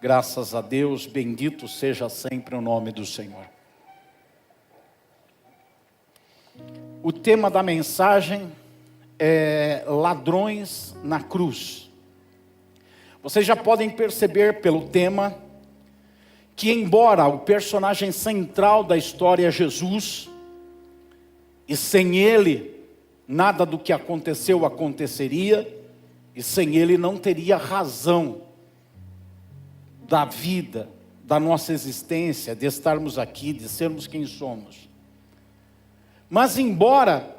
Graças a Deus, bendito seja sempre o nome do Senhor. O tema da mensagem é ladrões na cruz. Vocês já podem perceber pelo tema que, embora o personagem central da história é Jesus, e sem ele nada do que aconteceu aconteceria, e sem ele não teria razão da vida, da nossa existência, de estarmos aqui, de sermos quem somos. Mas embora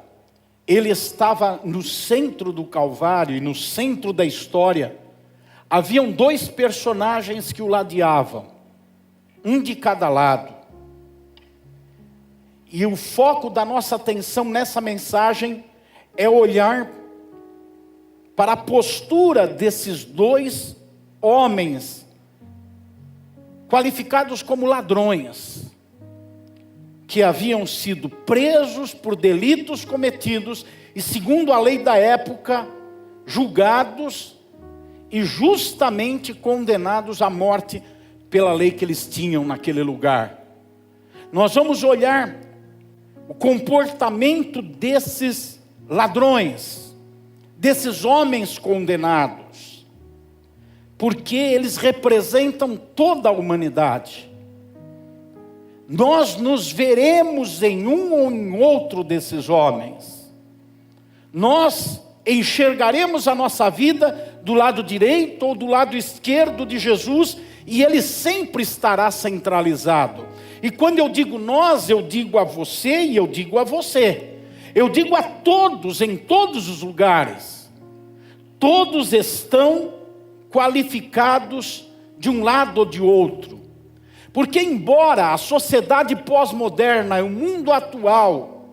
ele estava no centro do Calvário e no centro da história, haviam dois personagens que o ladeavam, um de cada lado. E o foco da nossa atenção nessa mensagem é olhar para a postura desses dois homens, qualificados como ladrões, que haviam sido presos por delitos cometidos e, segundo a lei da época, julgados e justamente condenados à morte pela lei que eles tinham naquele lugar. Nós vamos olhar o comportamento desses ladrões, desses homens condenados, porque eles representam toda a humanidade. Nós nos veremos em um ou em outro desses homens. Nós enxergaremos a nossa vida do lado direito ou do lado esquerdo de Jesus, e ele sempre estará centralizado. E quando eu digo nós, eu digo a você e eu digo a você. Eu digo a todos, em todos os lugares. Todos estão qualificados de um lado ou de outro. Porque embora a sociedade pós-moderna e o mundo atual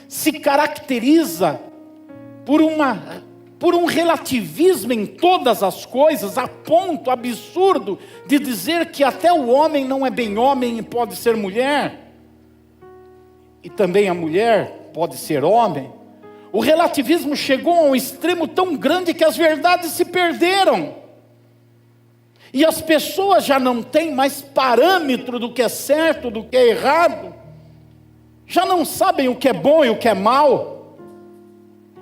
se caracteriza por um relativismo em todas as coisas, a ponto absurdo de dizer que até o homem não é bem homem e pode ser mulher, e também a mulher pode ser homem, o relativismo chegou a um extremo tão grande que as verdades se perderam. E as pessoas já não têm mais parâmetro do que é certo, do que é errado. Já não sabem o que é bom e o que é mal.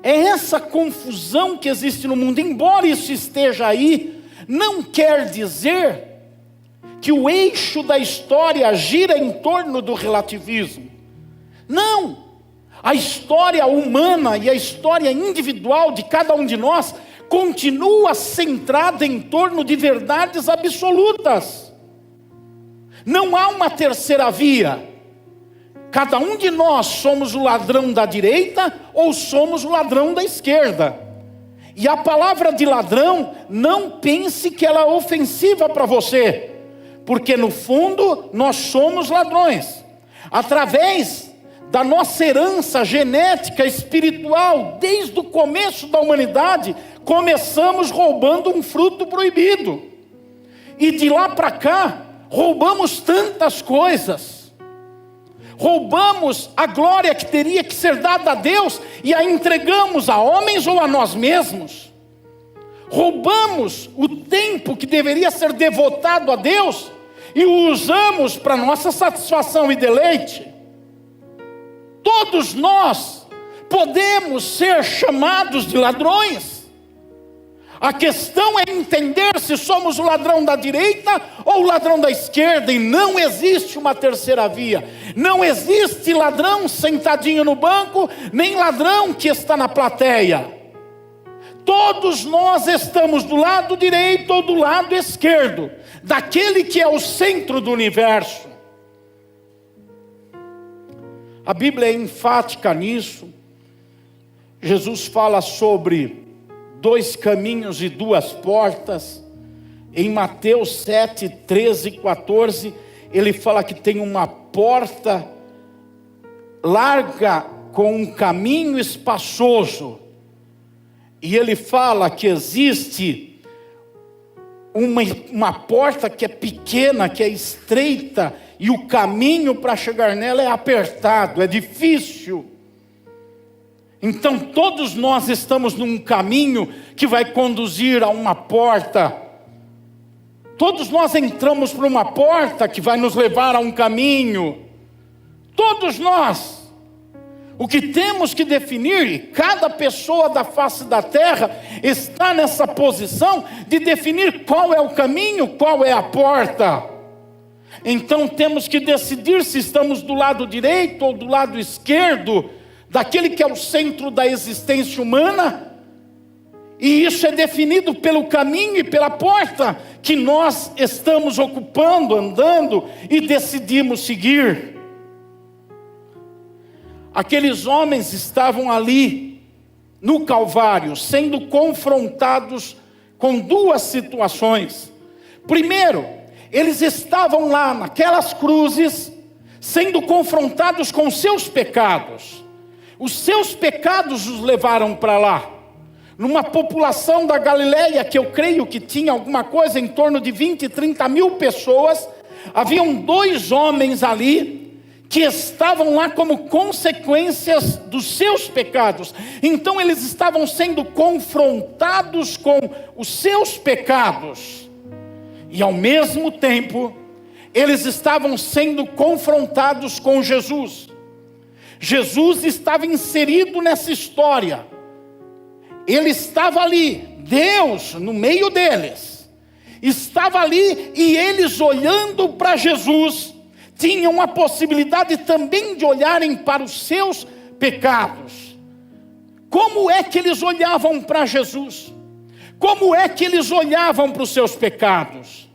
É essa confusão que existe no mundo. Embora isso esteja aí, não quer dizer que o eixo da história gira em torno do relativismo. Não! A história humana e a história individual de cada um de nós continua centrada em torno de verdades absolutas. Não há uma terceira via. Cada um de nós somos o ladrão da direita ou somos o ladrão da esquerda. E a palavra de ladrão, não pense que ela é ofensiva para você, porque no fundo nós somos ladrões. Através da nossa herança genética, espiritual, desde o começo da humanidade, começamos roubando um fruto proibido. E de lá para cá, roubamos tantas coisas. Roubamos a glória que teria que ser dada a Deus e a entregamos a homens ou a nós mesmos. Roubamos o tempo que deveria ser devotado a Deus e o usamos para nossa satisfação e deleite. Todos nós podemos ser chamados de ladrões. A questão é entender se somos o ladrão da direita ou o ladrão da esquerda, e não existe uma terceira via. Não existe ladrão sentadinho no banco, nem ladrão que está na plateia. Todos nós estamos do lado direito ou do lado esquerdo, daquele que é o centro do universo. A Bíblia é enfática nisso. Jesus fala sobre dois caminhos e duas portas. Em Mateus 7, 13 e 14, ele fala que tem uma porta larga com um caminho espaçoso. E ele fala que existe uma porta que é pequena, que é estreita, e o caminho para chegar nela é apertado, é difícil. Então todos nós estamos num caminho que vai conduzir a uma porta. Todos nós entramos por uma porta que vai nos levar a um caminho. Todos nós. O que temos que definir, e cada pessoa da face da terra está nessa posição de definir qual é o caminho, qual é a porta. Então temos que decidir se estamos do lado direito ou do lado esquerdo, daquele que é o centro da existência humana. E isso é definido pelo caminho e pela porta que nós estamos ocupando, andando e decidimos seguir. Aqueles homens estavam ali, no Calvário, sendo confrontados com duas situações. Primeiro, eles estavam lá naquelas cruzes, sendo confrontados com seus pecados. Os seus pecados os levaram para lá. Numa população da Galileia, que eu creio que tinha alguma coisa em torno de 20, 30 mil pessoas, haviam dois homens ali, que estavam lá como consequências dos seus pecados. Então eles estavam sendo confrontados com os seus pecados. E ao mesmo tempo, eles estavam sendo confrontados com Jesus. Jesus estava inserido nessa história. Ele estava ali, Deus no meio deles. Estava ali e eles olhando para Jesus, tinham a possibilidade também de olharem para os seus pecados. Como é que eles olhavam para Jesus? Como é que eles olhavam para os seus pecados?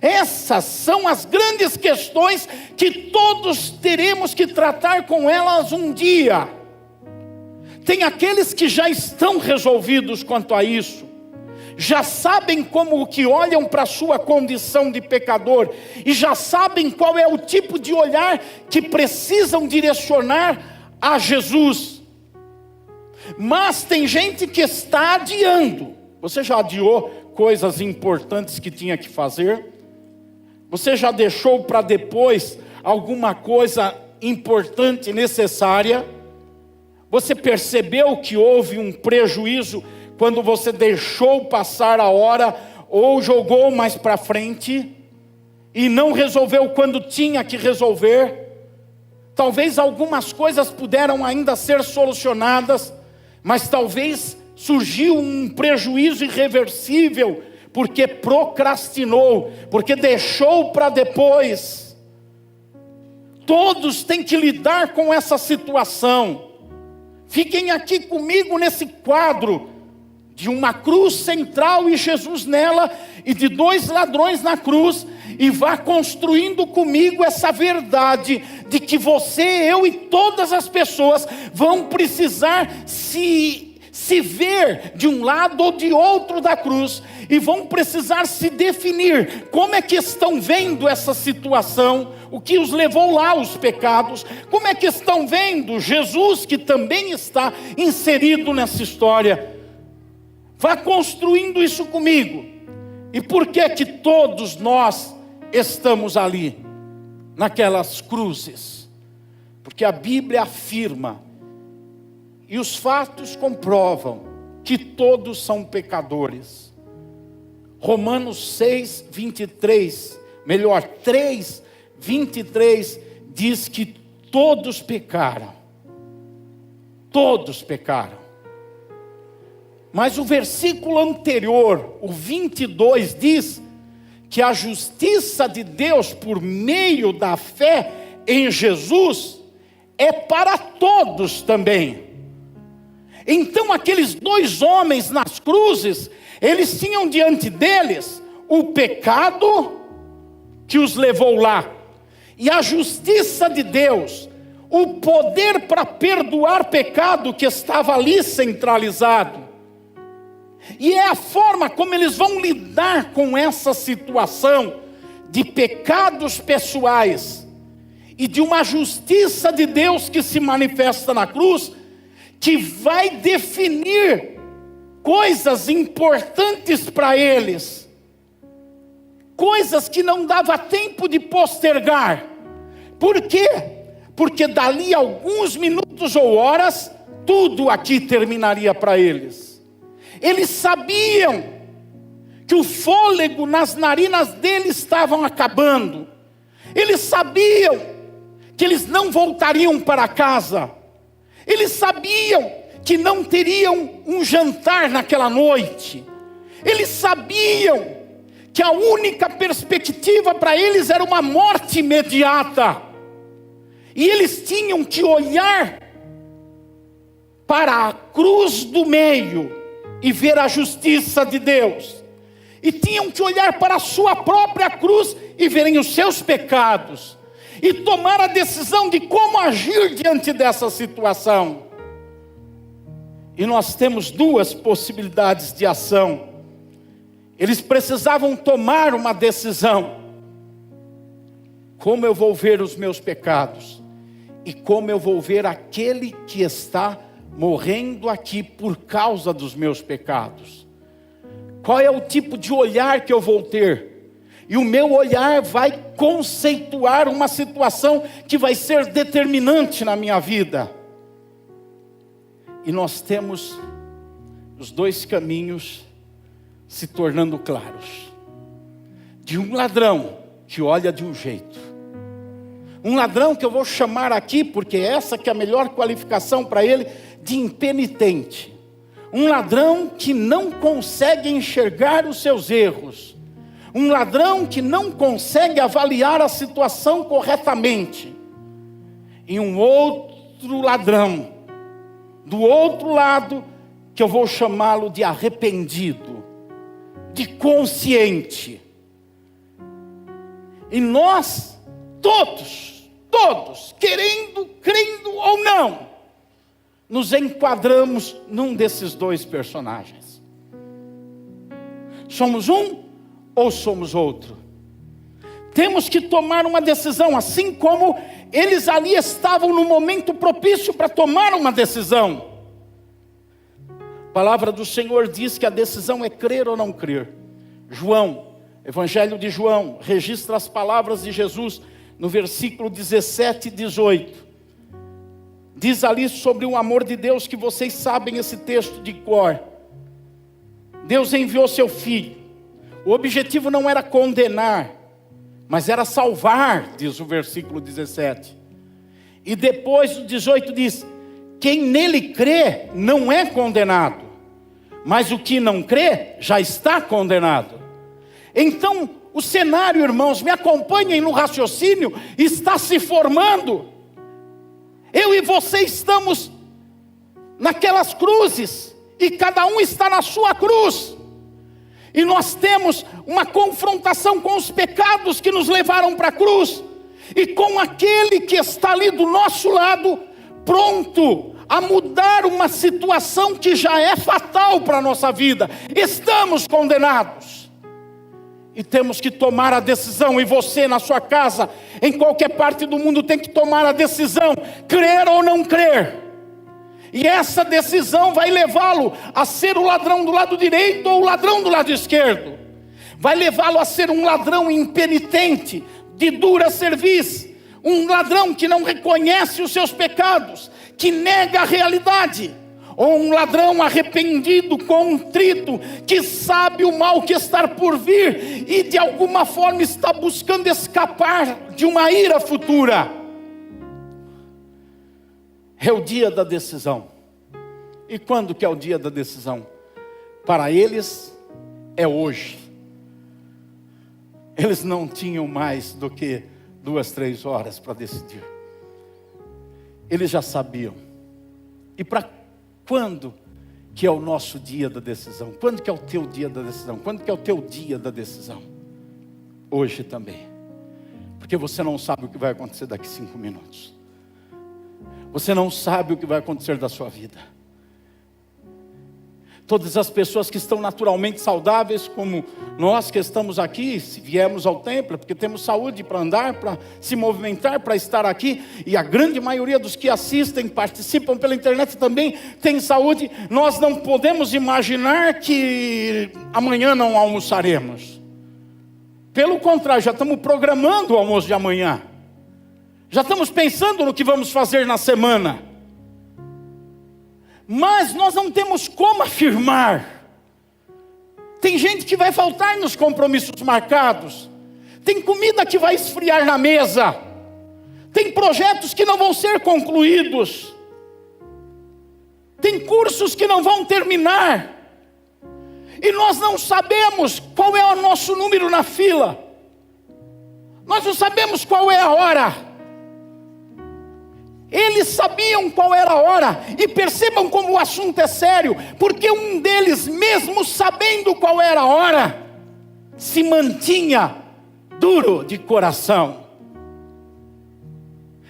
Essas são as grandes questões que todos teremos que tratar com elas um dia. Tem aqueles que já estão resolvidos quanto a isso. Já sabem como que olham para a sua condição de pecador, e já sabem qual é o tipo de olhar que precisam direcionar a Jesus. Mas tem gente que está adiando. Você já adiou coisas importantes que tinha que fazer? Você já deixou para depois alguma coisa importante, necessária? Você percebeu que houve um prejuízo quando você deixou passar a hora ou jogou mais para frente e não resolveu quando tinha que resolver? Talvez algumas coisas puderam ainda ser solucionadas, mas talvez surgiu um prejuízo irreversível porque procrastinou, porque deixou para depois. Todos têm que lidar com essa situação. Fiquem aqui comigo nesse quadro de uma cruz central e Jesus nela, e de dois ladrões na cruz, e vá construindo comigo essa verdade de que você, eu e todas as pessoas vão precisar se ver de um lado ou de outro da cruz, e vão precisar se definir como é que estão vendo essa situação, o que os levou lá, os pecados, como é que estão vendo Jesus, que também está inserido nessa história. Vá construindo isso comigo. E por que que todos nós estamos ali, naquelas cruzes? Porque a Bíblia afirma, e os fatos comprovam, que todos são pecadores. Romanos 6, 23, melhor, 3, 23, diz que todos pecaram. Todos pecaram. Mas o versículo anterior, o 22, diz que a justiça de Deus por meio da fé em Jesus é para todos também. Então aqueles dois homens nas cruzes, eles tinham diante deles o pecado que os levou lá, e a justiça de Deus, o poder para perdoar pecado que estava ali centralizado. E é a forma como eles vão lidar com essa situação de pecados pessoais e de uma justiça de Deus que se manifesta na cruz, que vai definir coisas importantes para eles, coisas que não dava tempo de postergar. Por quê? Porque dali a alguns minutos ou horas, tudo aqui terminaria para eles. Eles sabiam que o fôlego nas narinas deles estavam acabando. Eles sabiam que eles não voltariam para casa. Eles sabiam que não teriam um jantar naquela noite. Eles sabiam que a única perspectiva para eles era uma morte imediata. E eles tinham que olhar para a cruz do meio e ver a justiça de Deus. E tinham que olhar para a sua própria cruz e verem os seus pecados. E tomar a decisão de como agir diante dessa situação. E nós temos duas possibilidades de ação. Eles precisavam tomar uma decisão. Como eu vou ver os meus pecados? E como eu vou ver aquele que está morrendo aqui por causa dos meus pecados? Qual é o tipo de olhar que eu vou ter? E o meu olhar vai conceituar uma situação que vai ser determinante na minha vida. E nós temos os dois caminhos se tornando claros. De um ladrão que olha de um jeito. Um ladrão que eu vou chamar aqui, porque essa que é a melhor qualificação para ele, de impenitente. Um ladrão que não consegue enxergar os seus erros. Um ladrão que não consegue avaliar a situação corretamente. E um outro ladrão, do outro lado, que eu vou chamá-lo de arrependido, de consciente. E nós, todos, querendo, crendo ou não, nos enquadramos num desses dois personagens. Somos um ou somos outro? Temos que tomar uma decisão, assim como eles ali estavam no momento propício para tomar uma decisão. A palavra do Senhor diz que a decisão é crer ou não crer. João, Evangelho de João, registra as palavras de Jesus no versículo 17 e 18. Diz ali sobre o amor de Deus, que vocês sabem esse texto de cor. Deus enviou seu Filho. O objetivo não era condenar, mas era salvar, diz o versículo 17. E depois o 18 diz: quem nele crê não é condenado, mas o que não crê já está condenado. Então o cenário, irmãos, me acompanhem no raciocínio, está se formando. Eu e você estamos naquelas cruzes, e cada um está na sua cruz. E nós temos uma confrontação com os pecados que nos levaram para a cruz, e com aquele que está ali do nosso lado, pronto a mudar uma situação que já é fatal para a nossa vida. Estamos condenados. E temos que tomar a decisão, e você na sua casa, em qualquer parte do mundo, tem que tomar a decisão, crer ou não crer. E essa decisão vai levá-lo a ser o ladrão do lado direito ou o ladrão do lado esquerdo. Vai levá-lo a ser um ladrão impenitente, de dura cerviz. Um ladrão que não reconhece os seus pecados, que nega a realidade. Ou um ladrão arrependido, contrito, que sabe o mal que está por vir e de alguma forma está buscando escapar de uma ira futura. É o dia da decisão. E quando que é o dia da decisão? Para eles é hoje. Eles não tinham mais do que 2, 3 horas para decidir. Eles já sabiam. E para quando que é o nosso dia da decisão? Quando que é o teu dia da decisão? Quando que é o teu dia da decisão? Hoje também. Porque você não sabe o que vai acontecer daqui 5 minutos. Você não sabe o que vai acontecer da sua vida. Todas as pessoas que estão naturalmente saudáveis, como nós que estamos aqui, se viemos ao templo, porque temos saúde para andar, para se movimentar, para estar aqui, e a grande maioria dos que assistem, participam pela internet também tem saúde. Nós não podemos imaginar que amanhã não almoçaremos. Pelo contrário, já estamos programando o almoço de amanhã. Já estamos pensando no que vamos fazer na semana. Mas nós não temos como afirmar. Tem gente que vai faltar nos compromissos marcados. Tem comida que vai esfriar na mesa. Tem projetos que não vão ser concluídos. Tem cursos que não vão terminar. E nós não sabemos qual é o nosso número na fila. Nós não sabemos qual é a hora. Eles sabiam qual era a hora. E percebam como o assunto é sério. Porque um deles, mesmo sabendo qual era a hora, se mantinha duro de coração.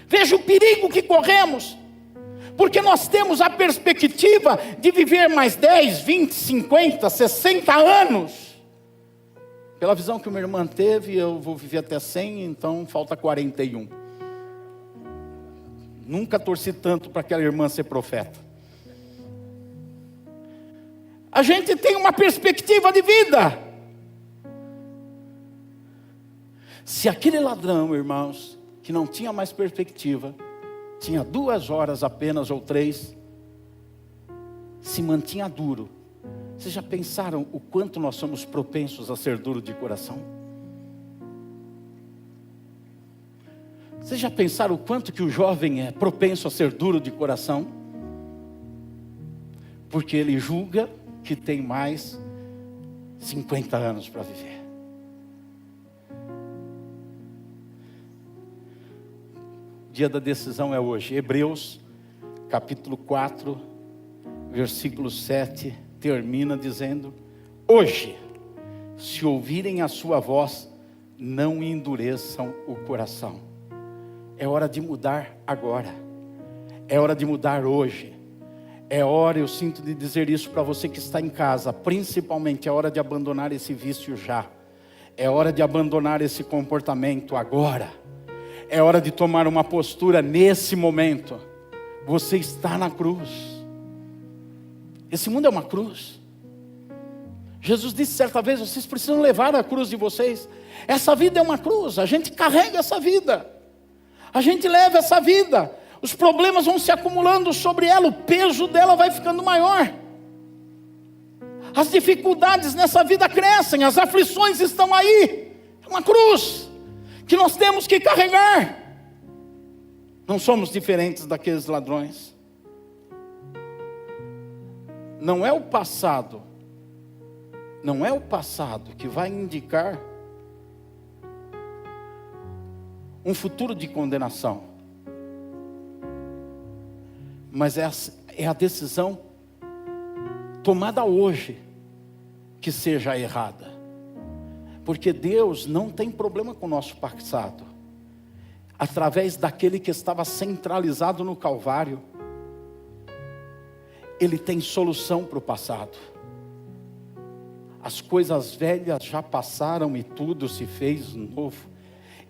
Veja o perigo que corremos. Porque nós temos a perspectiva de viver mais 10, 20, 50, 60 anos. Pela visão que minha irmã teve, eu vou viver até 100, então falta 41. Nunca torci tanto para aquela irmã ser profeta. A gente tem uma perspectiva de vida. Se aquele ladrão, irmãos, que não tinha mais perspectiva, tinha 2 horas apenas ou 3, se mantinha duro. Vocês já pensaram o quanto nós somos propensos a ser duro de coração? Vocês já pensaram o quanto que o jovem é propenso a ser duro de coração? Porque ele julga que tem mais 50 anos para viver. O dia da decisão é hoje. Hebreus capítulo 4, versículo 7, termina dizendo: hoje, se ouvirem a sua voz, não endureçam o coração. É hora de mudar agora. É hora de mudar hoje. É hora, eu sinto de dizer isso para você que está em casa, principalmente é hora de abandonar esse vício já. É hora de abandonar esse comportamento agora. É hora de tomar uma postura nesse momento. Você está na cruz. Esse mundo é uma cruz. Jesus disse certa vez: vocês precisam levar a cruz de vocês. Essa vida é uma cruz. A gente carrega essa vida. A gente leva essa vida. Os problemas vão se acumulando sobre ela. O peso dela vai ficando maior. As dificuldades nessa vida crescem. As aflições estão aí. É uma cruz que nós temos que carregar. Não somos diferentes daqueles ladrões. Não é o passado que vai indicar um futuro de condenação, mas é a decisão tomada hoje que seja errada. Porque Deus não tem problema com o nosso passado. Através daquele que estava centralizado no Calvário, Ele tem solução para o passado. As coisas velhas já passaram e tudo se fez novo.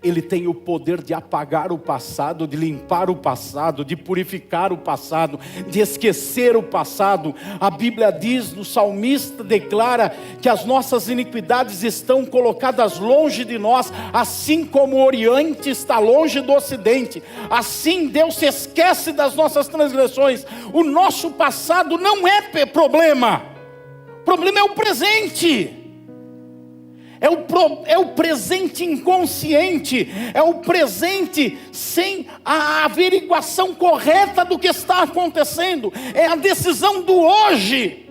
Ele tem o poder de apagar o passado, de limpar o passado, de purificar o passado, de esquecer o passado. A Bíblia diz, o salmista declara que as nossas iniquidades estão colocadas longe de nós, assim como o Oriente está longe do Ocidente. Assim Deus se esquece das nossas transgressões. O nosso passado não é problema. O problema é o presente. É o presente inconsciente, é o presente sem a averiguação correta do que está acontecendo, é a decisão do hoje.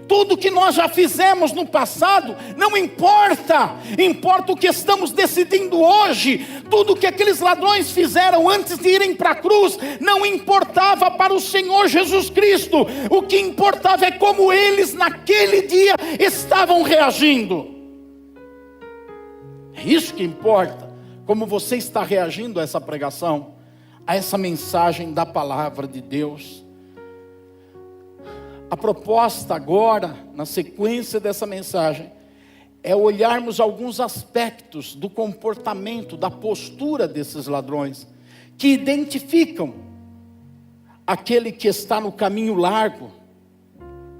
Tudo que nós já fizemos no passado não importa, importa o que estamos decidindo hoje. Tudo que aqueles ladrões fizeram antes de irem para a cruz não importava para o Senhor Jesus Cristo. O que importava é como eles naquele dia estavam reagindo. É isso que importa, como você está reagindo a essa pregação, a essa mensagem da palavra de Deus. A proposta agora, na sequência dessa mensagem, é olharmos alguns aspectos do comportamento, da postura desses ladrões, que identificam aquele que está no caminho largo,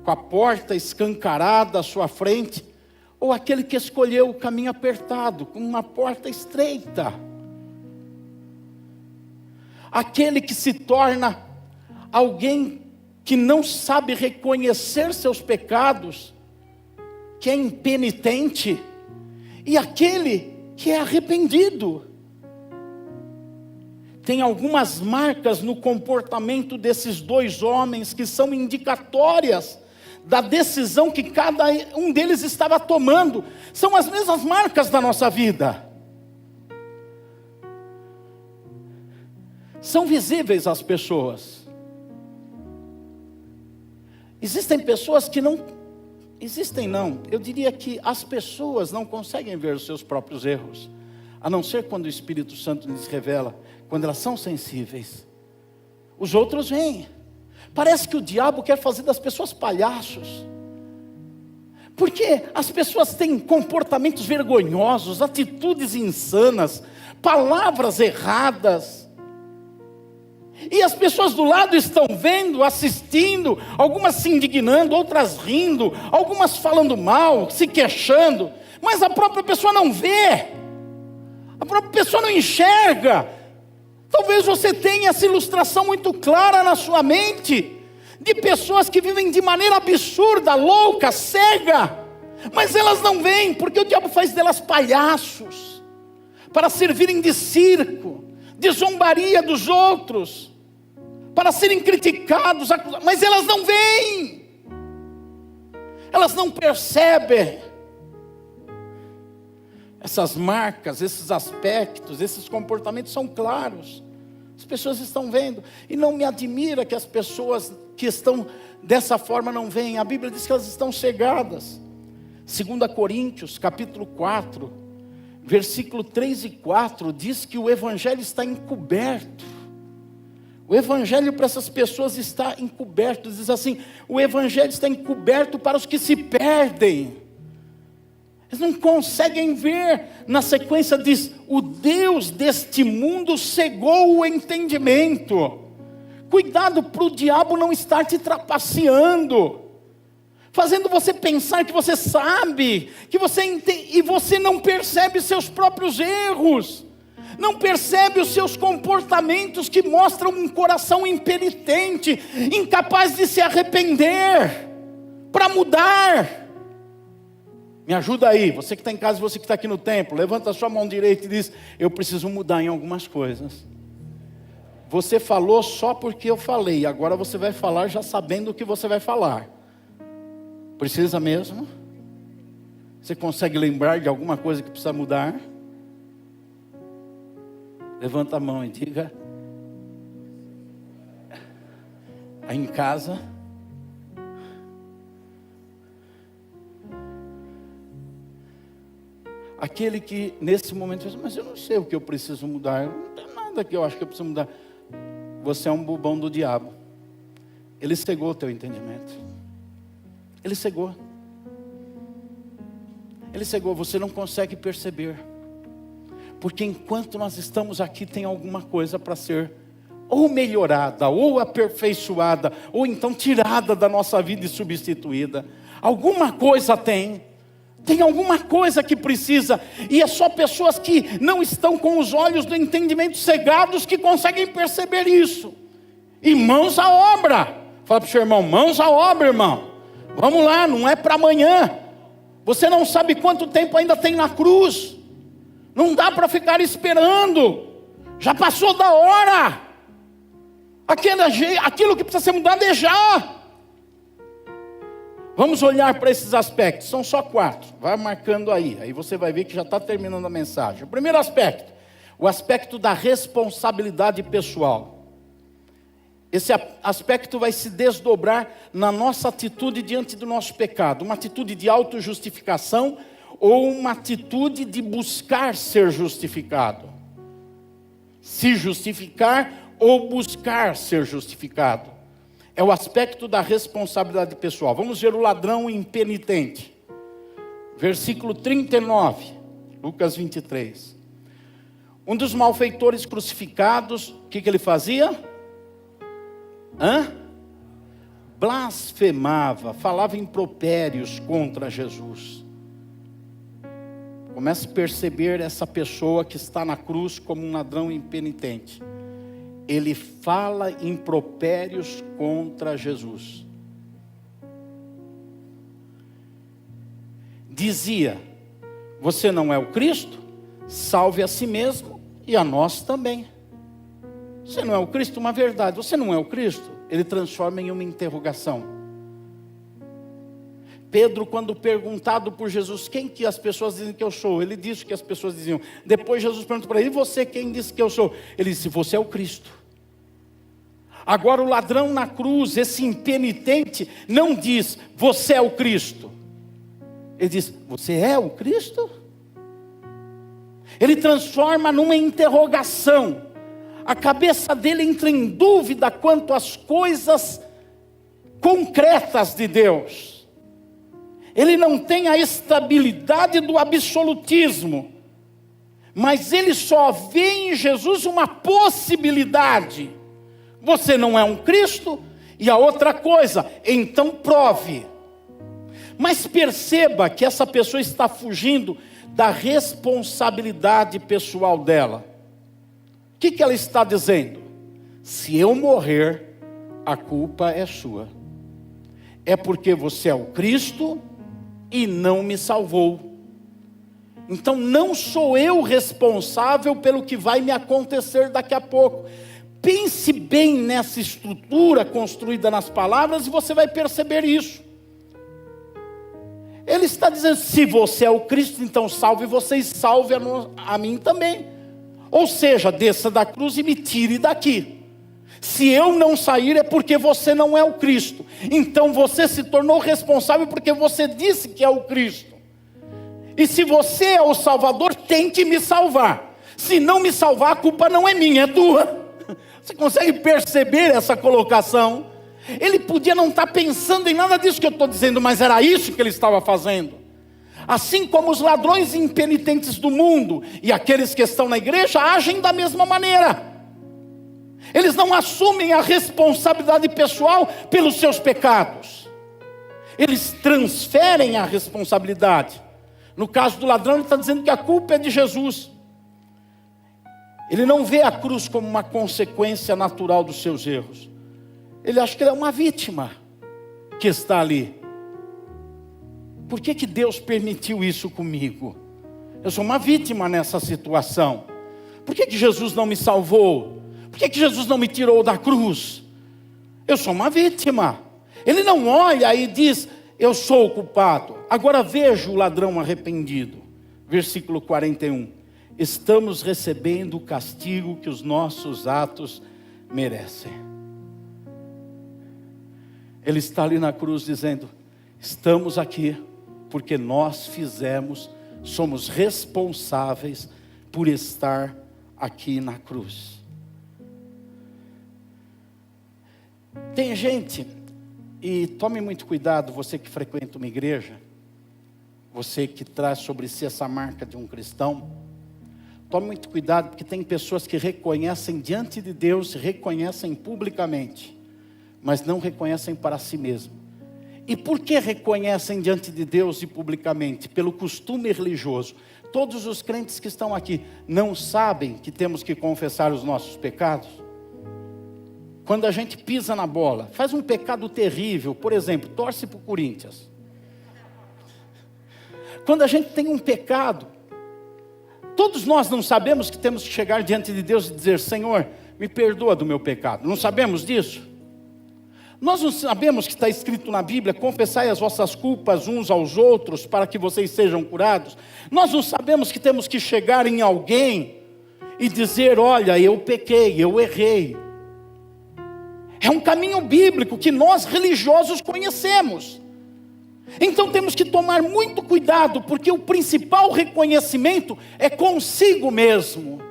com a porta escancarada à sua frente, ou aquele que escolheu o caminho apertado, com uma porta estreita. Aquele que se torna alguém que não sabe reconhecer seus pecados, que é impenitente e aquele que é arrependido. Tem algumas marcas no comportamento desses dois homens que são indicatórias da decisão que cada um deles estava tomando. São as mesmas marcas da nossa vida. São visíveis às pessoas. Existem pessoas que não... Existem não. Eu diria que as pessoas não conseguem ver os seus próprios erros, a não ser quando o Espírito Santo lhes revela, quando elas são sensíveis. Os outros veem. Parece que o diabo quer fazer das pessoas palhaços. Porque as pessoas têm comportamentos vergonhosos, atitudes insanas, palavras erradas. E as pessoas do lado estão vendo, assistindo, algumas se indignando, outras rindo, algumas falando mal, se queixando. Mas a própria pessoa não vê. A própria pessoa não enxerga. Talvez você tenha essa ilustração muito clara na sua mente, de pessoas que vivem de maneira absurda, louca, cega, mas elas não veem, porque o diabo faz delas palhaços, para servirem de circo, de zombaria dos outros, para serem criticados, acusados, mas elas não veem, elas não percebem. Essas marcas, esses aspectos, esses comportamentos são claros. As pessoas estão vendo. E não me admira que as pessoas que estão dessa forma não veem. A Bíblia diz que elas estão cegadas. 2 Coríntios, capítulo 4, versículo 3 e 4, diz que o Evangelho está encoberto. O Evangelho para essas pessoas está encoberto. Diz assim, o Evangelho está encoberto para os que se perdem. Eles não conseguem ver. Na sequência diz, o Deus deste mundo cegou o entendimento. Cuidado para o diabo não estar te trapaceando, fazendo você pensar que você sabe, que você entende, e você não percebe seus próprios erros, não percebe os seus comportamentos que mostram um coração impenitente, incapaz de se arrepender, para mudar. Me ajuda aí, você que está em casa, você que está aqui no templo, levanta a sua mão direita e diz, eu preciso mudar em algumas coisas. Você falou só porque eu falei, agora você vai falar já sabendo o que você vai falar. Precisa mesmo? Você consegue lembrar de alguma coisa que precisa mudar? Levanta a mão e diga. Aí em casa... Aquele que nesse momento diz, mas eu não sei o que eu preciso mudar, eu não tenho nada que eu acho que eu preciso mudar. Você é um bobão do diabo. Ele cegou o teu entendimento. Ele cegou. Ele cegou, você não consegue perceber. Porque enquanto nós estamos aqui, tem alguma coisa para ser ou melhorada, ou aperfeiçoada, ou então tirada da nossa vida e substituída. Alguma coisa tem. Tem alguma coisa que precisa, e é só pessoas que não estão com os olhos do entendimento cegados que conseguem perceber isso. E mãos à obra. Fala para o seu irmão, mãos à obra, irmão. Vamos lá, não é para amanhã. Você não sabe quanto tempo ainda tem na cruz. Não dá para ficar esperando. Já passou da hora. Aquilo que precisa ser mudado é já. Vamos olhar para esses aspectos, são só 4, vai marcando aí você vai ver que já está terminando a mensagem. O primeiro aspecto, o aspecto da responsabilidade pessoal. Esse aspecto vai se desdobrar na nossa atitude diante do nosso pecado, uma atitude de autojustificação ou uma atitude de buscar ser justificado. Se justificar ou buscar ser justificado. É o aspecto da responsabilidade pessoal. Vamos ver o ladrão impenitente. Versículo 39, Lucas 23. Um dos malfeitores crucificados, o que ele fazia? Blasfemava, falava impropérios contra Jesus. Comece a perceber essa pessoa que está na cruz como um ladrão impenitente. Ele fala impropérios contra Jesus. dizia: você não é o Cristo? Salve a si mesmo e a nós também. Você não é o Cristo? Uma verdade. Você não é o Cristo? Ele transforma em uma interrogação. Pedro, quando perguntado por Jesus, quem que as pessoas dizem que eu sou? Ele disse que as pessoas diziam. Depois Jesus perguntou para ele: e você, quem disse que eu sou? Ele disse: você é o Cristo. Agora o ladrão na cruz, esse impenitente, não diz: você é o Cristo. Ele diz: você é o Cristo? Ele transforma numa interrogação. A cabeça dele entra em dúvida quanto às coisas concretas de Deus. Ele não tem a estabilidade do absolutismo, mas ele só vê em Jesus uma possibilidade. Você não é um Cristo? E a outra coisa, então prove. Mas perceba que essa pessoa está fugindo da responsabilidade pessoal dela. O que ela está dizendo? Se eu morrer, a culpa é sua. É porque você é o Cristo e não me salvou. Então não sou eu responsável pelo que vai me acontecer daqui a pouco. Pense bem nessa estrutura construída nas palavras e você vai perceber isso. Ele está dizendo: se você é o Cristo, então salve você e salve a mim também. Ou seja, desça da cruz e me tire daqui. Se eu não sair é porque você não é o Cristo. Então você se tornou responsável porque você disse que é o Cristo. E se você é o Salvador, tem que me salvar. Se não me salvar, a culpa não é minha, é tua. Você consegue perceber essa colocação? Ele podia não estar pensando em nada disso que eu estou dizendo, mas era isso que ele estava fazendo. Assim como os ladrões impenitentes do mundo e aqueles que estão na igreja agem da mesma maneira. Eles não assumem a responsabilidade pessoal pelos seus pecados. Eles transferem a responsabilidade. No caso do ladrão, ele está dizendo que a culpa é de Jesus. Ele não vê a cruz como uma consequência natural dos seus erros. Ele acha que ele é uma vítima que está ali. Por que Deus permitiu isso comigo? Eu sou uma vítima nessa situação. Por que Jesus não me salvou? Por que Jesus não me tirou da cruz? Eu sou uma vítima. Ele não olha e diz: eu sou o culpado. Agora veja o ladrão arrependido. Versículo 41. Estamos recebendo o castigo que os nossos atos merecem. Ele está ali na cruz dizendo: estamos aqui porque nós fizemos, somos responsáveis por estar aqui na cruz. Tem gente, e tome muito cuidado, você que frequenta uma igreja, você que traz sobre si essa marca de um cristão, tome muito cuidado, porque tem pessoas que reconhecem diante de Deus, reconhecem publicamente, mas não reconhecem para si mesmo. E por que reconhecem diante de Deus e publicamente? Pelo costume religioso. Todos os crentes que estão aqui não sabem que temos que confessar os nossos pecados? Quando a gente pisa na bola, faz um pecado terrível, por exemplo, torce para o Corinthians. Quando a gente tem um pecado, todos nós não sabemos que temos que chegar diante de Deus e dizer: Senhor, me perdoa do meu pecado. Não sabemos disso? Nós não sabemos que está escrito na Bíblia: confessai as vossas culpas uns aos outros para que vocês sejam curados. Nós não sabemos que temos que chegar em alguém e dizer: olha, eu pequei, eu errei. É um caminho bíblico que nós religiosos conhecemos. Então temos que tomar muito cuidado, porque o principal reconhecimento é consigo mesmo.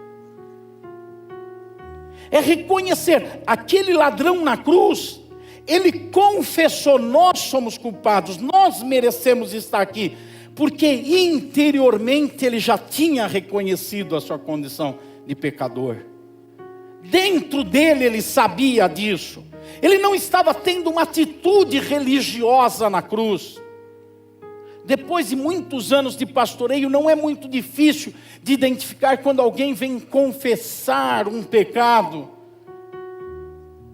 É reconhecer. Aquele ladrão na cruz, ele confessou: nós somos culpados, nós merecemos estar aqui, porque interiormente ele já tinha reconhecido a sua condição de pecador. Dentro dele ele sabia disso. Ele não estava tendo uma atitude religiosa na cruz. Depois de muitos anos de pastoreio, não é muito difícil de identificar quando alguém vem confessar um pecado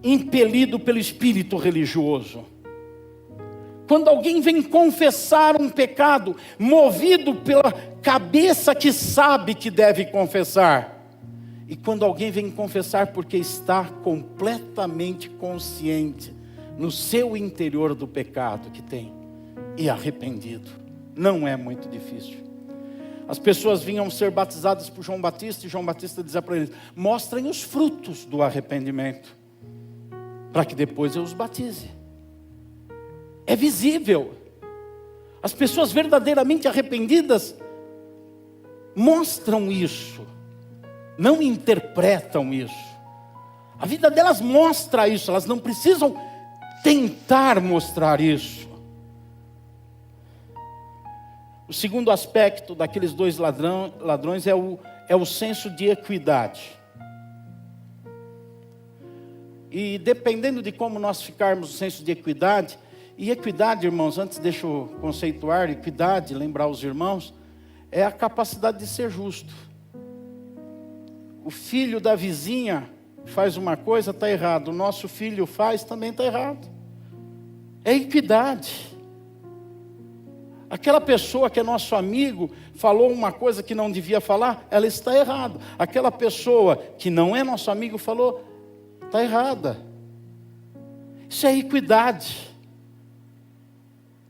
impelido pelo espírito religioso. Quando alguém vem confessar um pecado, movido pela cabeça que sabe que deve confessar. E quando alguém vem confessar porque está completamente consciente no seu interior do pecado que tem e arrependido. Não é muito difícil. As pessoas vinham ser batizadas por João Batista e João Batista dizia para eles: mostrem os frutos do arrependimento, para que depois eu os batize. É visível. As pessoas verdadeiramente arrependidas mostram isso, não interpretam isso. A vida delas mostra isso, elas não precisam tentar mostrar isso. O segundo aspecto daqueles dois ladrões é o senso de equidade. E dependendo de como nós ficarmos no senso de equidade, e equidade, irmãos, antes deixa eu conceituar, equidade, lembrar os irmãos, é a capacidade de ser justo. O filho da vizinha faz uma coisa, está errado. O nosso filho faz, também está errado. É equidade. Aquela pessoa que é nosso amigo falou uma coisa que não devia falar, ela está errada. Aquela pessoa que não é nosso amigo falou, está errada. Isso é equidade.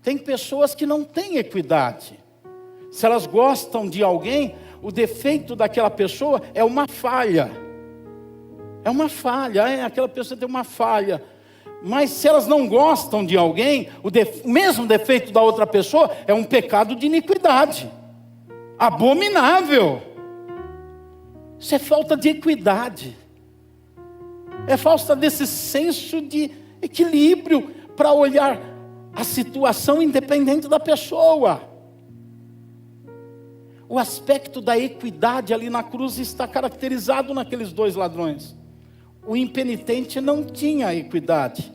Tem pessoas que não têm equidade. Se elas gostam de alguém, o defeito daquela pessoa é uma falha. É uma falha, aquela pessoa tem uma falha. Mas se elas não gostam de alguém, o mesmo defeito da outra pessoa é um pecado de iniquidade. Abominável. Isso é falta de equidade. É falta desse senso de equilíbrio para olhar a situação independente da pessoa. O aspecto da equidade ali na cruz está caracterizado naqueles dois ladrões. O impenitente não tinha equidade.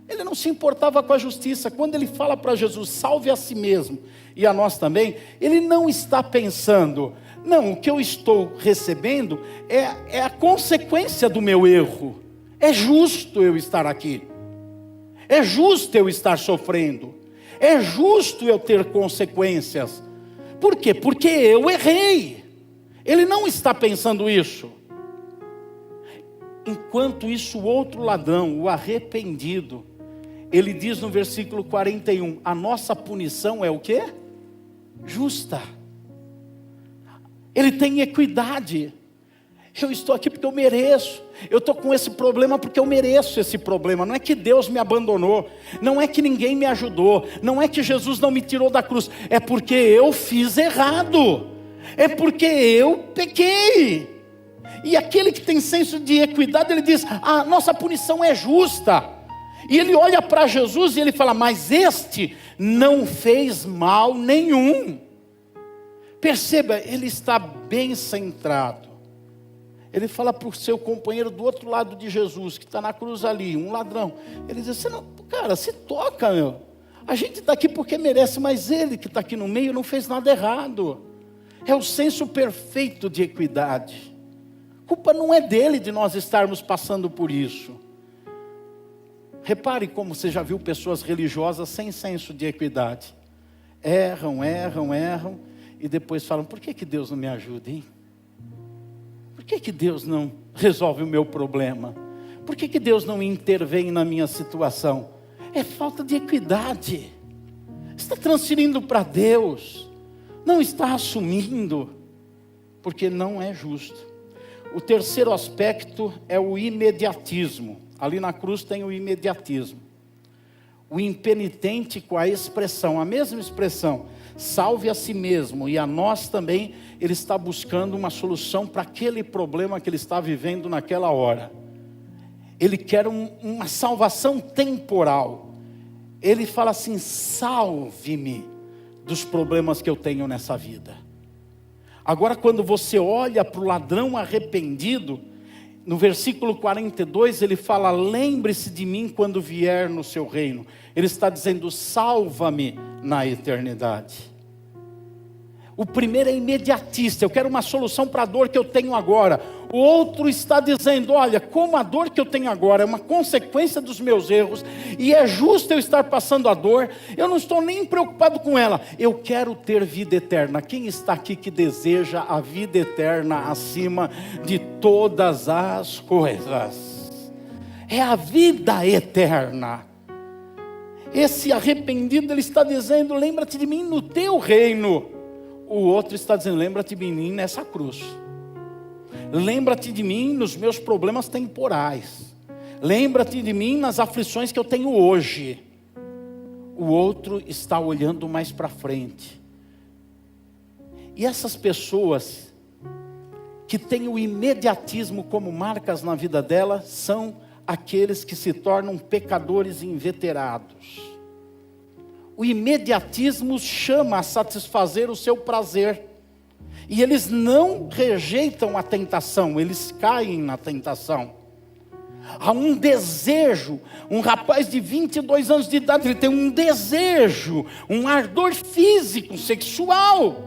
Ele não se importava com a justiça. Quando ele fala para Jesus, salve a si mesmo e a nós também, ele não está pensando, não, o que eu estou recebendo é a consequência do meu erro. É justo eu estar aqui. É justo eu estar sofrendo. É justo eu ter consequências. Por quê? Porque eu errei. Ele não está pensando isso. Enquanto isso, o outro ladrão, o arrependido, ele diz no versículo 41, a nossa punição é o quê? Justa. Ele tem equidade. Eu estou aqui porque eu mereço. Eu estou com esse problema porque eu mereço esse problema. Não é que Deus me abandonou. Não é que ninguém me ajudou. Não é que Jesus não me tirou da cruz. É porque eu fiz errado. É porque eu pequei. E aquele que tem senso de equidade, ele diz, a nossa punição é justa. E ele olha para Jesus e ele fala, mas este não fez mal nenhum. Perceba, ele está bem centrado. Ele fala para o seu companheiro do outro lado de Jesus, que está na cruz ali, um ladrão. Ele diz, cara, se toca, meu. A gente está aqui porque merece, mas ele que está aqui no meio não fez nada errado. É o senso perfeito de equidade. A culpa não é dele de nós estarmos passando por isso. Repare como você já viu pessoas religiosas sem senso de equidade. Erram, e depois falam, por que Deus não me ajuda, hein? Por que Deus não resolve o meu problema? Por que Deus não intervém na minha situação? É falta de equidade. Está transferindo para Deus. Não está assumindo. Porque não é justo. O terceiro aspecto é o imediatismo. Ali na cruz tem o imediatismo. O impenitente com a expressão, a mesma expressão, salve a si mesmo e a nós também, ele está buscando uma solução para aquele problema que ele está vivendo naquela hora. Ele quer uma salvação temporal. Ele fala assim, salve-me dos problemas que eu tenho nessa vida. Agora quando você olha para o ladrão arrependido, no versículo 42 ele fala, lembre-se de mim quando vier no seu reino. Ele está dizendo, salva-me na eternidade. O primeiro é imediatista, eu quero uma solução para a dor que eu tenho agora. O outro está dizendo: olha, como a dor que eu tenho agora é uma consequência dos meus erros, e é justo eu estar passando a dor, eu não estou nem preocupado com ela, eu quero ter vida eterna. Quem está aqui que deseja a vida eterna acima de todas as coisas? É a vida eterna. Esse arrependido, ele está dizendo: lembra-te de mim no teu reino. O outro está dizendo: lembra-te de mim nessa cruz. Lembra-te de mim nos meus problemas temporais. Lembra-te de mim nas aflições que eu tenho hoje. O outro está olhando mais para frente. E essas pessoas que têm o imediatismo como marcas na vida delas são aqueles que se tornam pecadores inveterados. O imediatismo chama a satisfazer o seu prazer. E eles não rejeitam a tentação, eles caem na tentação. Há um desejo, um rapaz de 22 anos de idade, ele tem um desejo, um ardor físico, sexual.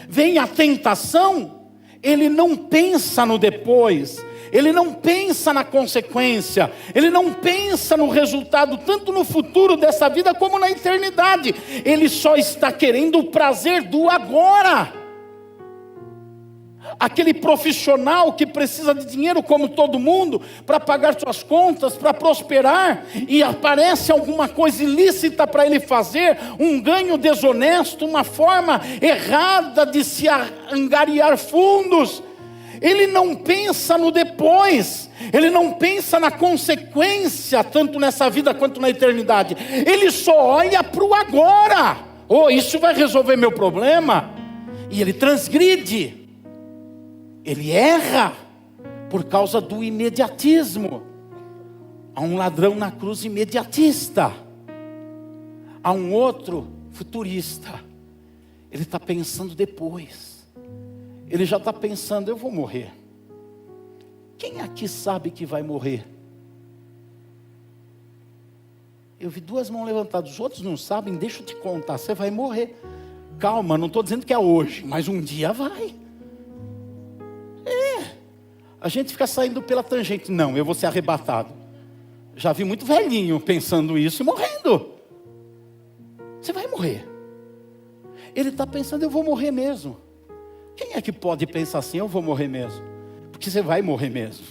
Vem a tentação, ele não pensa no depois, ele não pensa na consequência, ele não pensa no resultado, tanto no futuro dessa vida como na eternidade. Ele só está querendo o prazer do agora. Aquele profissional que precisa de dinheiro como todo mundo, para pagar suas contas, para prosperar, e aparece alguma coisa ilícita para ele fazer, um ganho desonesto, uma forma errada de se angariar fundos. Ele não pensa no depois, ele não pensa na consequência, tanto nessa vida quanto na eternidade. Ele só olha para o agora. Oh, isso vai resolver meu problema? E ele transgride. Ele erra por causa do imediatismo. Há um ladrão na cruz imediatista. Há um outro futurista. Ele está pensando depois. Ele já está pensando: eu vou morrer. Quem aqui sabe que vai morrer? Eu vi 2 mãos levantadas. Os outros não sabem. Deixa eu te contar, você vai morrer. Calma, não estou dizendo que é hoje, mas um dia vai. A gente fica saindo pela tangente. Não, eu vou ser arrebatado. Já vi muito velhinho pensando isso e morrendo. Você vai morrer. Ele está pensando: eu vou morrer mesmo. Quem é que pode pensar assim: eu vou morrer mesmo? Porque você vai morrer mesmo.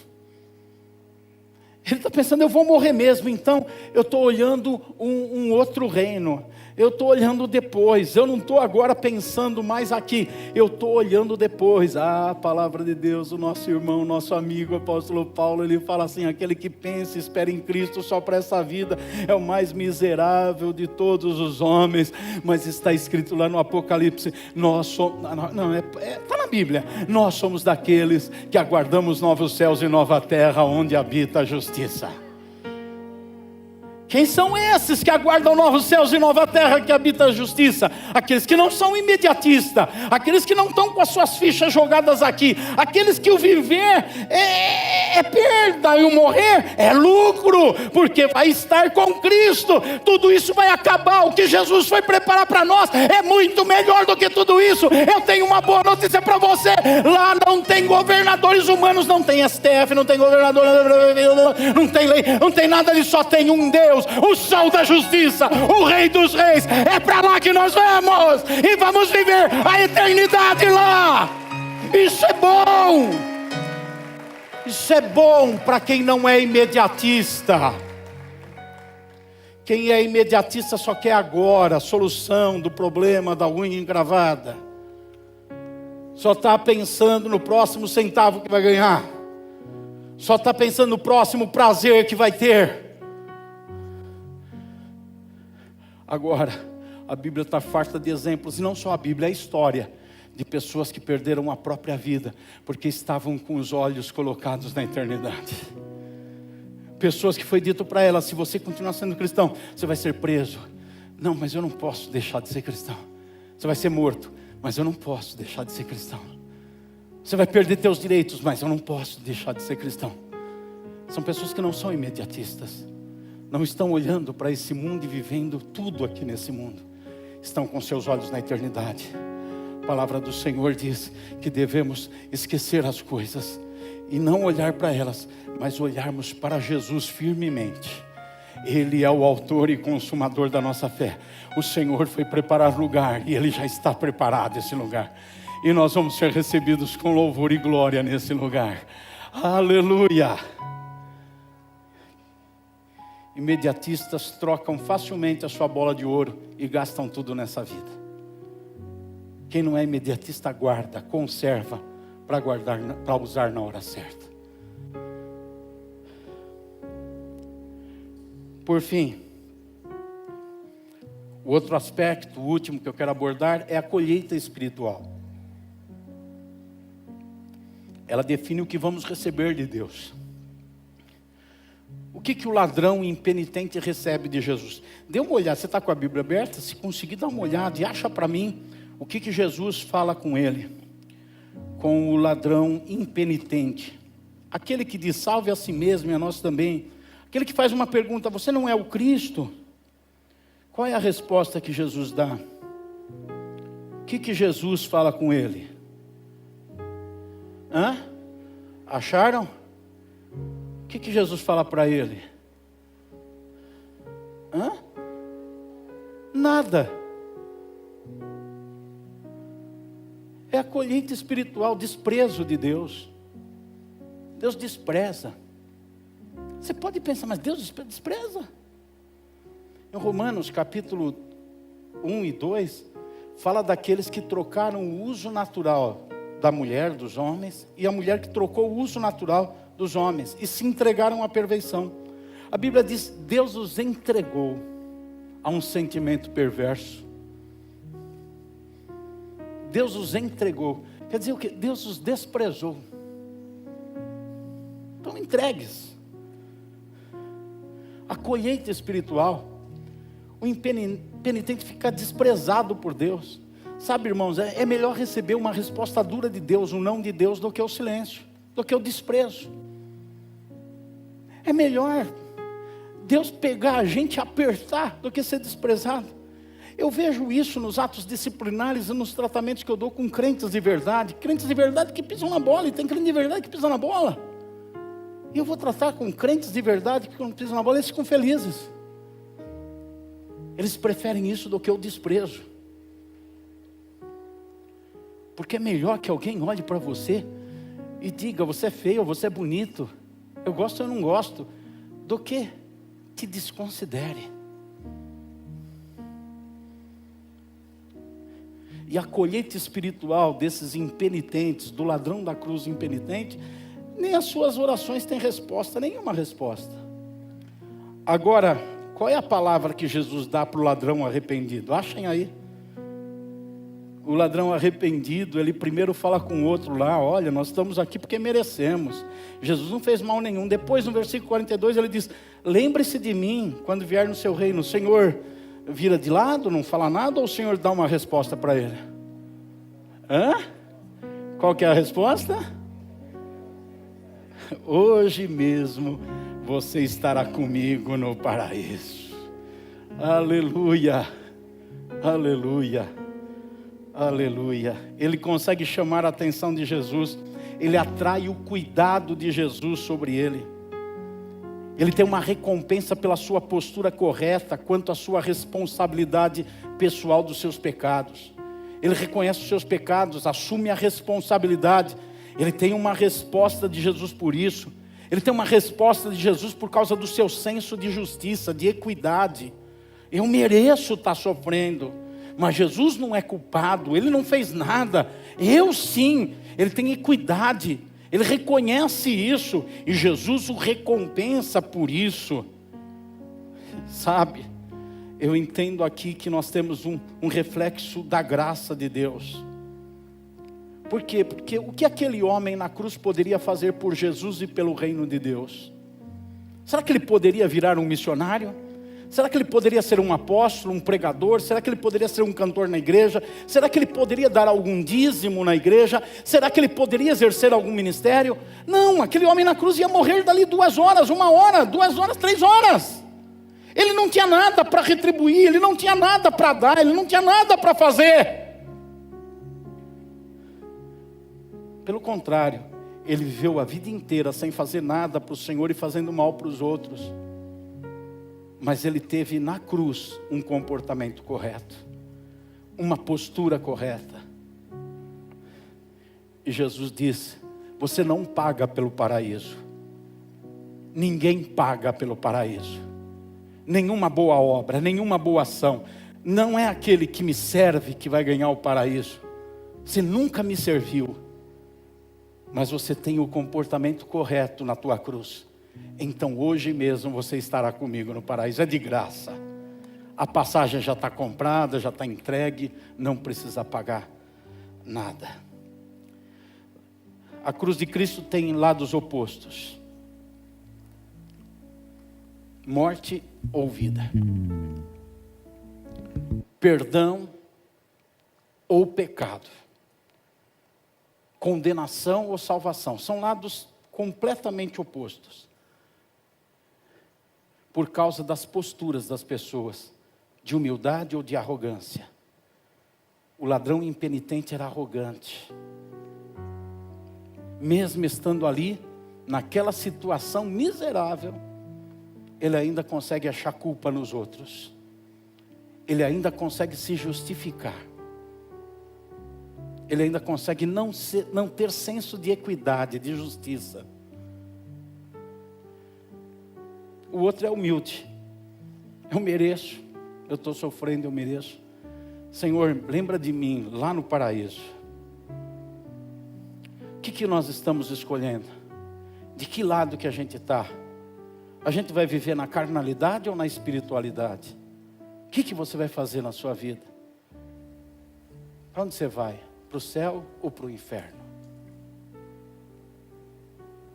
Ele está pensando: eu vou morrer mesmo. Então eu estou olhando um outro reino. Eu estou olhando depois. Eu não estou agora pensando mais aqui. Eu estou olhando depois. A palavra de Deus, o nosso irmão, nosso amigo, o apóstolo Paulo, ele fala assim: aquele que pensa e espera em Cristo só para essa vida é o mais miserável de todos os homens. Mas está escrito lá no Apocalipse, nós somos, está na Bíblia, nós somos daqueles que aguardamos novos céus e nova terra, onde habita a justiça. Quem são esses que aguardam novos céus e nova terra, que habita a justiça? Aqueles que não são imediatistas, aqueles que não estão com as suas fichas jogadas aqui, aqueles que o viver é perda e o morrer é lucro, porque vai estar com Cristo. Tudo isso vai acabar. O que Jesus foi preparar para nós é muito melhor do que tudo isso. Eu tenho uma boa notícia para você: lá não tem governadores humanos, não tem STF, não tem governador, não tem lei, não tem nada disso, só tem um Deus, o sol da justiça, o rei dos reis. É para lá que nós vamos, e vamos viver a eternidade lá. Isso é bom. Isso é bom para quem não é imediatista. Quem é imediatista só quer agora a solução do problema da unha encravada. Só está pensando no próximo centavo que vai ganhar. Só está pensando no próximo prazer que vai ter. Agora, a Bíblia está farta de exemplos, e não só a Bíblia, a história de pessoas que perderam a própria vida, porque estavam com os olhos colocados na eternidade. Pessoas que foi dito para elas: se você continuar sendo cristão, você vai ser preso. Não, mas eu não posso deixar de ser cristão. Você vai ser morto, mas eu não posso deixar de ser cristão. Você vai perder teus direitos, mas eu não posso deixar de ser cristão. São pessoas que não são imediatistas. Não estão olhando para esse mundo e vivendo tudo aqui nesse mundo. Estão com seus olhos na eternidade. A palavra do Senhor diz que devemos esquecer as coisas e não olhar para elas, mas olharmos para Jesus firmemente. Ele é o autor e consumador da nossa fé. O Senhor foi preparar lugar e Ele já está preparado esse lugar. E nós vamos ser recebidos com louvor e glória nesse lugar. Aleluia! Imediatistas trocam facilmente a sua bola de ouro e gastam tudo nessa vida. Quem não é imediatista guarda, conserva para usar na hora certa. Por fim, o outro aspecto, o último que eu quero abordar é a colheita espiritual. Ela define o que vamos receber de Deus. O que o ladrão impenitente recebe de Jesus? Dê uma olhada, você está com a Bíblia aberta? Se conseguir, dá uma olhada e acha para mim o que Jesus fala com ele, com o ladrão impenitente. Aquele que diz salve a si mesmo e a nós também. Aquele que faz uma pergunta, você não é o Cristo? Qual é a resposta que Jesus dá? O que Jesus fala com ele? Acharam? O que Jesus fala para ele? Nada. É a colheita espiritual, desprezo de Deus. Deus despreza. Você pode pensar, mas Deus despreza? Em Romanos capítulo 1 e 2, fala daqueles que trocaram o uso natural da mulher, dos homens, e a mulher que trocou o uso natural dos homens, e se entregaram à perversão. A Bíblia diz, Deus os entregou a um sentimento perverso. Deus os entregou. Quer dizer o quê? Deus os desprezou. Estão entregues. A colheita espiritual, o impenitente fica desprezado por Deus. Sabe, irmãos, é melhor receber uma resposta dura de Deus, um não de Deus, do que o silêncio, do que o desprezo. É melhor Deus pegar a gente e apertar do que ser desprezado. Eu vejo isso nos atos disciplinares e nos tratamentos que eu dou com crentes de verdade que pisam na bola, e tem crente de verdade que pisa na bola. E eu vou tratar com crentes de verdade que quando pisam na bola, eles ficam felizes. Eles preferem isso do que o desprezo. Porque é melhor que alguém olhe para você e diga, você é feio, ou você é bonito, eu gosto ou eu não gosto, do que te desconsidere. E a colheita espiritual desses impenitentes, do ladrão da cruz impenitente, nem as suas orações têm resposta, nenhuma resposta. Agora, qual é a palavra que Jesus dá para o ladrão arrependido? Achem aí. O ladrão arrependido, ele primeiro fala com o outro lá, olha, nós estamos aqui porque merecemos. Jesus não fez mal nenhum. Depois, no versículo 42, ele diz, lembre-se de mim quando vier no seu reino. O Senhor vira de lado, não fala nada, ou o Senhor dá uma resposta para ele? Qual que é a resposta? Hoje mesmo você estará comigo no paraíso. Aleluia, aleluia, aleluia. Ele consegue chamar a atenção de Jesus. Ele atrai o cuidado de Jesus sobre ele. Ele tem uma recompensa pela sua postura correta quanto à sua responsabilidade pessoal dos seus pecados. Ele reconhece os seus pecados, assume a responsabilidade. Ele tem uma resposta de Jesus por isso. Ele tem uma resposta de Jesus por causa do seu senso de justiça, de equidade. Eu mereço estar sofrendo, mas Jesus não é culpado, Ele não fez nada. Eu sim. Ele tem equidade, Ele reconhece isso, e Jesus o recompensa por isso. Sabe, eu entendo aqui que nós temos um reflexo da graça de Deus. Por quê? Porque o que aquele homem na cruz poderia fazer por Jesus e pelo reino de Deus? Será que ele poderia virar um missionário? Será que ele poderia ser um apóstolo, um pregador? Será que ele poderia ser um cantor na igreja? Será que ele poderia dar algum dízimo na igreja? Será que ele poderia exercer algum ministério? Não, aquele homem na cruz ia morrer dali 2 horas, 1 hora, 2 horas, 3 horas. Ele não tinha nada para retribuir, ele não tinha nada para dar, ele não tinha nada para fazer. Pelo contrário, Ele viveu a vida inteira sem fazer nada para o Senhor e fazendo mal para os outros. Mas ele teve na cruz um comportamento correto, uma postura correta. E Jesus disse: você não paga pelo paraíso. Ninguém paga pelo paraíso. Nenhuma boa obra, nenhuma boa ação. Não é aquele que me serve que vai ganhar o paraíso. Você nunca me serviu. Mas você tem o comportamento correto na tua cruz. Então hoje mesmo você estará comigo no paraíso. É de graça. A passagem já está comprada, já está entregue. Não precisa pagar nada. A cruz de Cristo tem lados opostos: morte ou vida, perdão ou pecado, condenação ou salvação. São lados completamente opostos, por causa das posturas das pessoas, de humildade ou de arrogância. O ladrão impenitente era arrogante. Mesmo estando ali, naquela situação miserável, ele ainda consegue achar culpa nos outros. Ele ainda consegue se justificar. Ele ainda consegue não ter senso de equidade, de justiça. O outro é humilde. Eu mereço, eu estou sofrendo, eu mereço. Senhor, lembra de mim lá no paraíso. O que nós estamos escolhendo? De que lado que a gente está? A gente vai viver na carnalidade ou na espiritualidade? O que você vai fazer na sua vida? Para onde você vai? Para o céu ou para o inferno?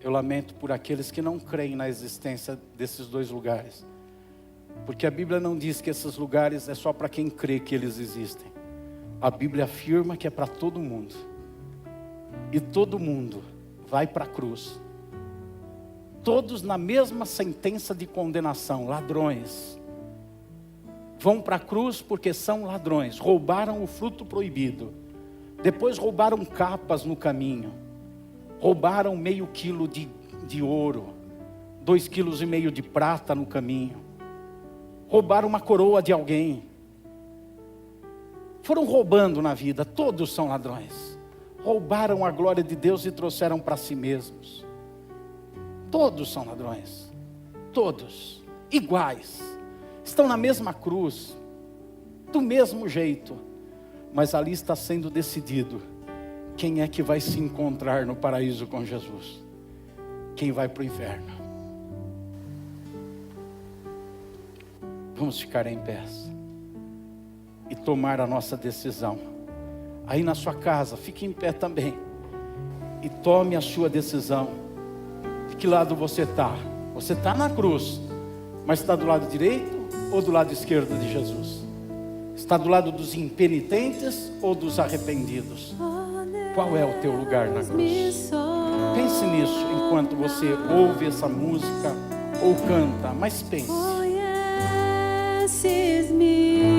Eu lamento por aqueles que não creem na existência desses dois lugares. Porque a Bíblia não diz que esses lugares é só para quem crê que eles existem. A Bíblia afirma que é para todo mundo. E todo mundo vai para a cruz. Todos na mesma sentença de condenação, ladrões. Vão para a cruz porque são ladrões, roubaram o fruto proibido. Depois roubaram capas no caminho. Roubaram meio quilo de ouro, 2,5 quilos de prata no caminho. Roubaram uma coroa de alguém. Foram roubando na vida, todos são ladrões. Roubaram a glória de Deus e trouxeram para si mesmos. Todos são ladrões. Todos, iguais. Estão na mesma cruz, do mesmo jeito. Mas ali está sendo decidido quem é que vai se encontrar no paraíso com Jesus. Quem vai para o inferno. Vamos ficar em pé e tomar a nossa decisão. Aí na sua casa, fique em pé também e tome a sua decisão. De que lado você está? Você está na cruz, mas está do lado direito ou do lado esquerdo de Jesus? Está do lado dos impenitentes ou dos arrependidos? Qual é o teu lugar na cruz? Pense nisso enquanto você ouve essa música ou canta, mas pense. Conheces-me.